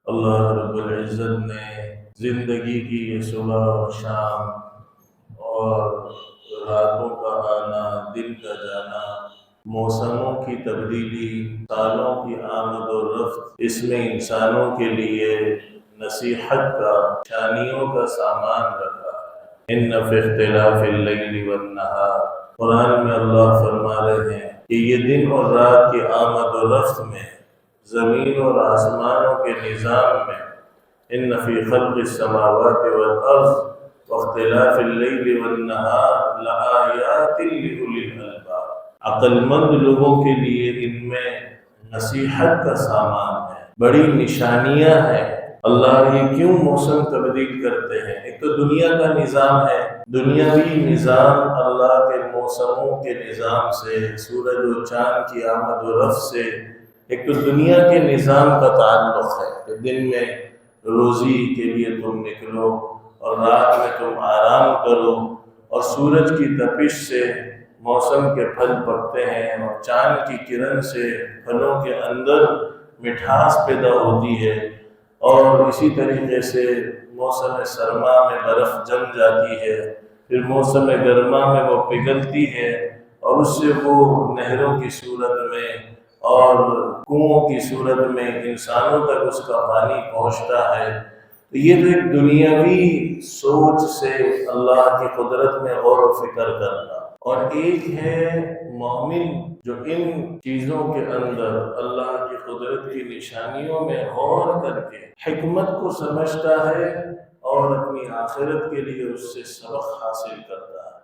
اللہ رب العزت نے زندگی کی یہ صبح اور شام اور راتوں کا آنا، دن کا جانا، موسموں کی تبدیلی، سالوں کی آمد و رفت، اس میں انسانوں کے لیے نصیحت کا، نشانیوں کا سامان رکھا ہے۔ ان فی اختلاف اللیل والنہار، قرآن میں اللہ فرما رہے ہیں کہ یہ دن اور رات کی آمد و رفت میں، زمین اور آسمانوں کے نظام میں، ان فی خلق السماوات والارض واختلاف اللیل والنہار لآیات لأولی الالباب، عقل مند لوگوں کے لیے ان میں نصیحت کا سامان ہے، بڑی نشانیاں ہیں۔ اللہ یہ کیوں موسم تبدیل کرتے ہیں؟ ایک تو دنیا کا نظام ہے، دنیاوی نظام اللہ کے موسموں کے نظام سے، سورج و چاند کی آمد و رفت سے، ایک تو دنیا کے نظام کا تعلق ہے کہ دن میں روزی کے لیے تم نکلو اور رات میں تم آرام کرو، اور سورج کی تپش سے موسم کے پھل پکتے ہیں، اور چاند کی کرن سے پھلوں کے اندر مٹھاس پیدا ہوتی ہے، اور اسی طریقے سے موسم سرما میں برف جم جاتی ہے، پھر موسم گرما میں وہ پگھلتی ہے، اور اس سے وہ نہروں کی صورت میں اور کنووں کی صورت میں انسانوں تک اس کا پانی پہنچتا ہے۔ تو یہ تو ایک دنیاوی سوچ سے اللہ کی قدرت میں غور و فکر کرنا، اور ایک ہے مومن جو ان چیزوں کے اندر اللہ کی قدرت کی نشانیوں میں غور کر کے حکمت کو سمجھتا ہے اور اپنی آخرت کے لیے اس سے سبق حاصل کرتا ہے۔